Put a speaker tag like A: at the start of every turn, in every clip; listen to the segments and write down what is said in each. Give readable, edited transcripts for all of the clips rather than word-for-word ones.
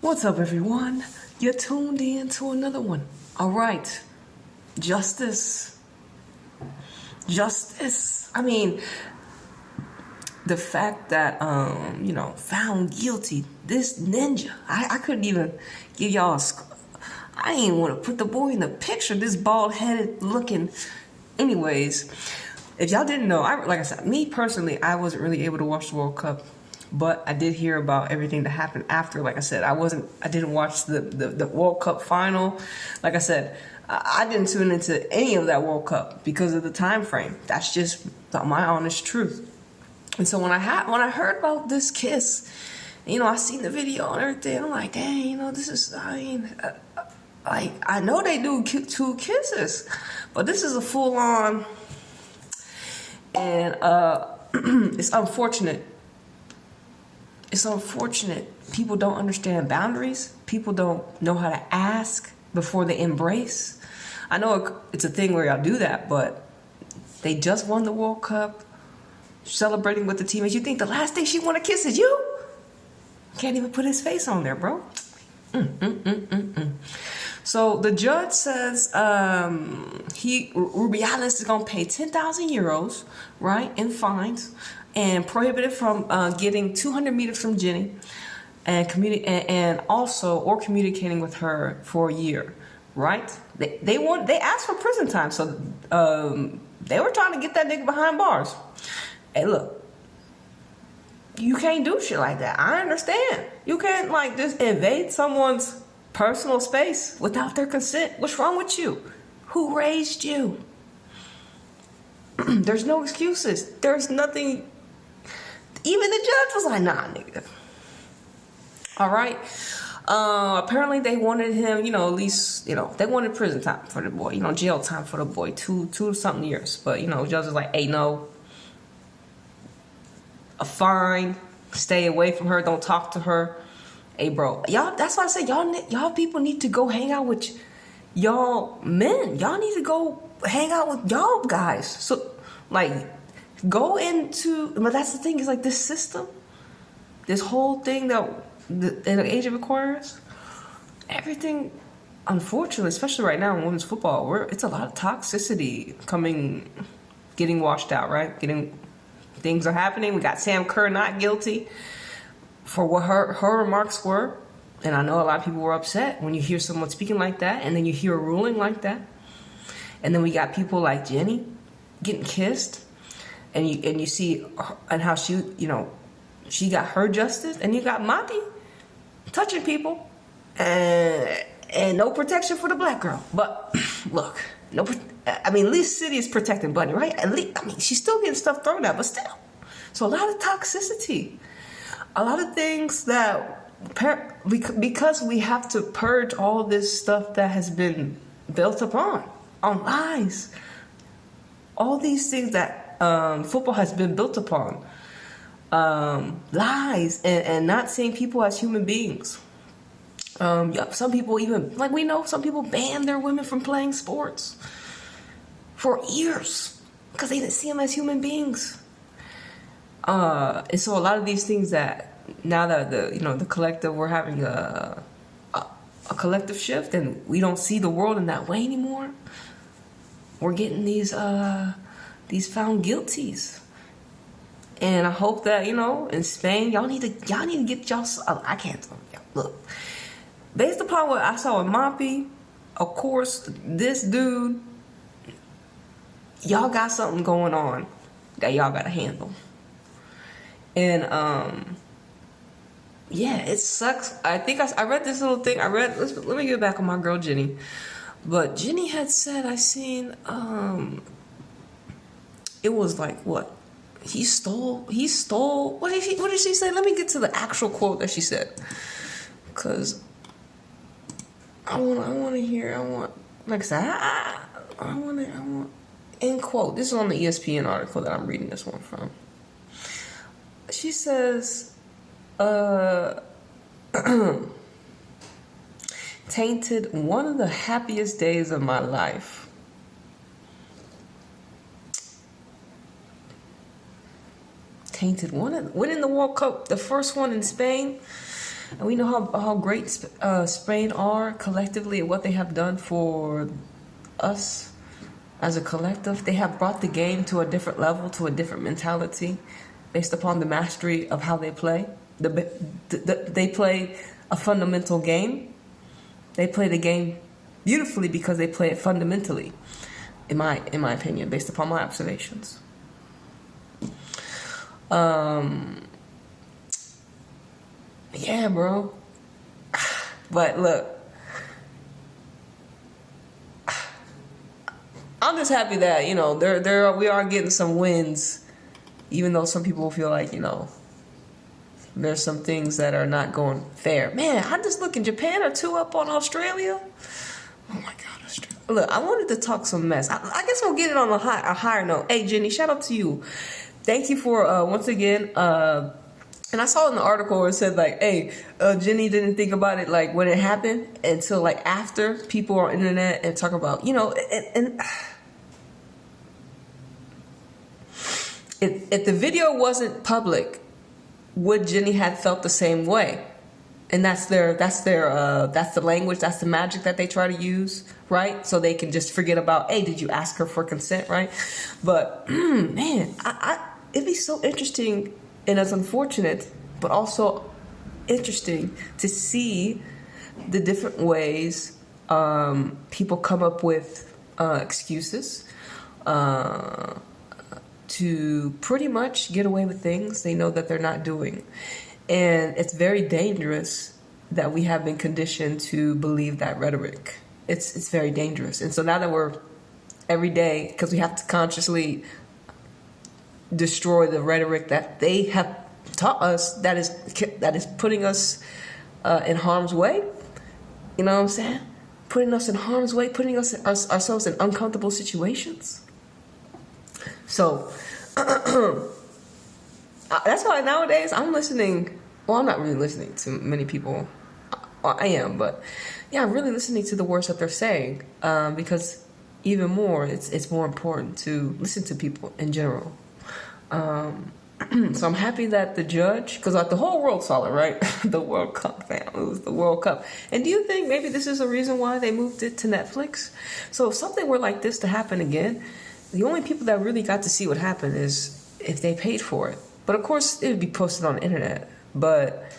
A: What's up, everyone? You're tuned in to another one. All right. Justice. I mean, the fact that, found guilty, this ninja, I couldn't even give y'all I didn't want to put the boy in the picture, this bald-headed looking. Anyways, if y'all didn't know, like I said, me personally, I wasn't really able to watch the World Cup. But I did hear about everything that happened after. Like I said, I didn't watch the World Cup final. Like I said, I didn't tune into any of that World Cup because of the time frame. That's just my honest truth. And so when I heard about this kiss, I seen the video and everything. I'm like, dang, this is, like, I know they do two kisses, but this is a full on, and it's unfortunate. It's unfortunate. People don't understand boundaries. People don't know how to ask before they embrace. I know it's a thing where y'all do that, but they just won the World Cup, celebrating with the teammates. You think the last thing she want to kiss is you? Can't even put his face on there, bro. So the judge says Rubiales is going to pay 10,000 euros, right, in fines, and prohibited from getting 200 meters from Jenny, and communicating with her for a year, right? They asked for prison time, so they were trying to get that nigga behind bars. Hey, look, you can't do shit like that. I understand. You can't just invade someone's personal space without their consent. What's wrong with you? Who raised you? There's no excuses. There's nothing. Even the judge was like, nah, nigga. All right. Apparently they wanted him, at least, they wanted prison time for the boy, jail time for the boy, two something years. But, the judge was like, hey, no, a fine, stay away from her, don't talk to her. Hey, bro, y'all, that's why I say y'all people need to go hang out with y'all men. Y'all need to go hang out with y'all guys. So, go into, but that's the thing, is this system, this whole thing that in the age of Aquarius, everything, unfortunately, especially right now in women's football, it's a lot of toxicity getting washed out, right? Things are happening. We got Sam Kerr not guilty for what her remarks were. And I know a lot of people were upset when you hear someone speaking like that, and then you hear a ruling like that. And then we got people like Jenny getting kissed, and you see and how she got her justice, and you got Mati touching people, and no protection for the black girl. But look, at least City is protecting Bunny, right? At least, she's still getting stuff thrown at, but still. So a lot of toxicity, a lot of things that, because we have to purge all this stuff that has been built upon on lies, all these things that football has been built upon, lies, and not seeing people as human beings. Some people even, we know, some people banned their women from playing sports for years because they didn't see them as human beings. And so a lot of these things that now that the collective, we're having a collective shift, and we don't see the world in that way anymore. We're getting these found guilties. And I hope that, in Spain, y'all need to get y'all. I can't look. Based upon what I saw with Moppy, of course, this dude, y'all got something going on that y'all got to handle. And it sucks. I think I read this little thing. Let me get back on my girl Jenny. But Jenny had said, I seen it was what? He stole, what did she say? Let me get to the actual quote that she said. Cause I want to hear, like I said, I want, end quote. This is on the ESPN article that I'm reading this one from. She says, tainted one of the happiest days of my life. Tainted winning the World Cup, the first one in Spain. And we know how great Spain are collectively at what they have done for us as a collective. They have brought the game to a different level, to a different mentality, based upon the mastery of how they play. They play a fundamental game. They play the game beautifully because they play it fundamentally, in my opinion, based upon my observations. Yeah, bro. But look, I'm just happy that, you know, we are getting some wins, even though some people feel like, you know, there's some things that are not going fair. Man, I'm just looking. Japan are 2 up on Australia. Oh my God, Australia. Look, I wanted to talk some mess. I guess we'll get it on a higher note. Hey, Jenny, shout out to you. Thank you for, once again, and I saw in the article where it said, like, hey, Jenny didn't think about it, like, when it happened until, like, after people on the internet and talk about, you know, and if the video wasn't public, would Jenny have felt the same way? And that's the language, that's the magic that they try to use, right? So they can just forget about, hey, did you ask her for consent, right? But man, it'd be so interesting, and it's unfortunate, but also interesting to see the different ways people come up with excuses to pretty much get away with things they know that they're not doing. And it's very dangerous that we have been conditioned to believe that rhetoric. It's very dangerous. And so now that we're every day, because we have to consciously destroy the rhetoric that they have taught us, that is putting us in harm's way. You know what I'm saying? Putting us in harm's way, putting us ourselves in uncomfortable situations. So that's why nowadays I'm listening. Well, I'm not really listening to many people. I am, but yeah, I'm really listening to the words that they're saying, because even more, it's more important to listen to people in general. So I'm happy that the judge, because like the whole world saw it, right? The World Cup, fam. It was the World Cup. And do you think maybe this is a reason why they moved it to Netflix? So if something were like this to happen again, the only people that really got to see what happened is if they paid for it. But of course, it would be posted on the internet. But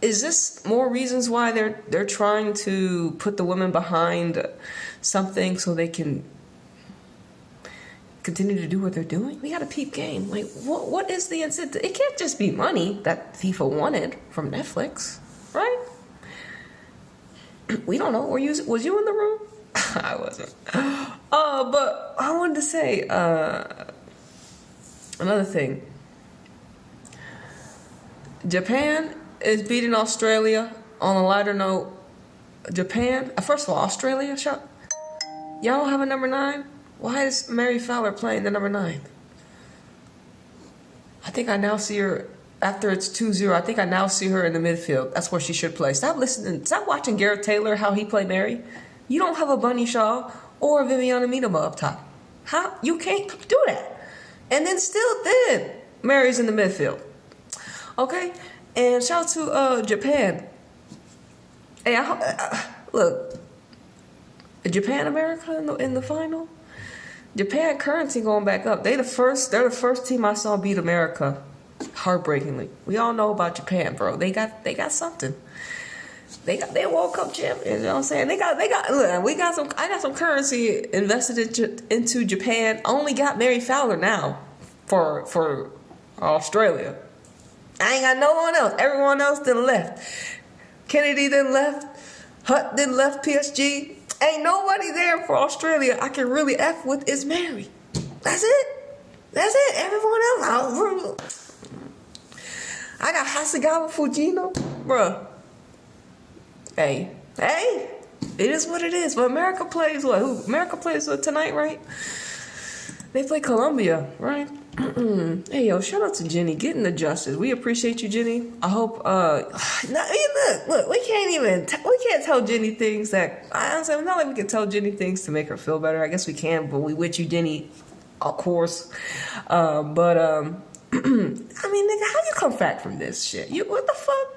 A: is this more reasons why they're trying to put the women behind something so they can continue to do what they're doing? We got a peep game. Like, what is the incentive? It can't just be money that FIFA wanted from Netflix, right? We don't know. Was you in the room? I wasn't. But I wanted to say another thing. Japan is beating Australia. On a lighter note, Japan. First of all, Australia. Y'all don't have a number 9. Why is Mary Fowler playing the number 9? I think I now see her after it's 2-0. I think I now see her in the midfield. That's where she should play. Stop watching Garrett Taylor, how he played Mary. You don't have a Bunny Shaw or a Viviana Miedema up top. How? You can't do that. And then Mary's in the midfield. Okay? And shout out to Japan. Hey, look. Japan, America in the final. Japan currency going back up. They're the first team I saw beat America heartbreakingly. We all know about Japan, bro. They got something. They World Cup champions. You know what I'm saying? Look, I got some currency invested into Japan. I only got Mary Fowler now for Australia. I ain't got no one else. Everyone else done left. Kennedy done left. Hutt done left PSG. Ain't nobody there for Australia I can really F with is Mary. That's it. Everyone else. I got Hasegawa Fujino. Bruh. Hey. It is what it is. But America plays what? America plays what tonight, right? They play Colombia, right? Hey, yo, shout out to Jenny getting the justice. We appreciate you, Jenny. I hope, look, we can't tell Jenny things that, honestly, not like we can tell Jenny things to make her feel better. I guess we can, but we with you, Jenny, of course. I mean, nigga, how you come back from this shit? What the fuck?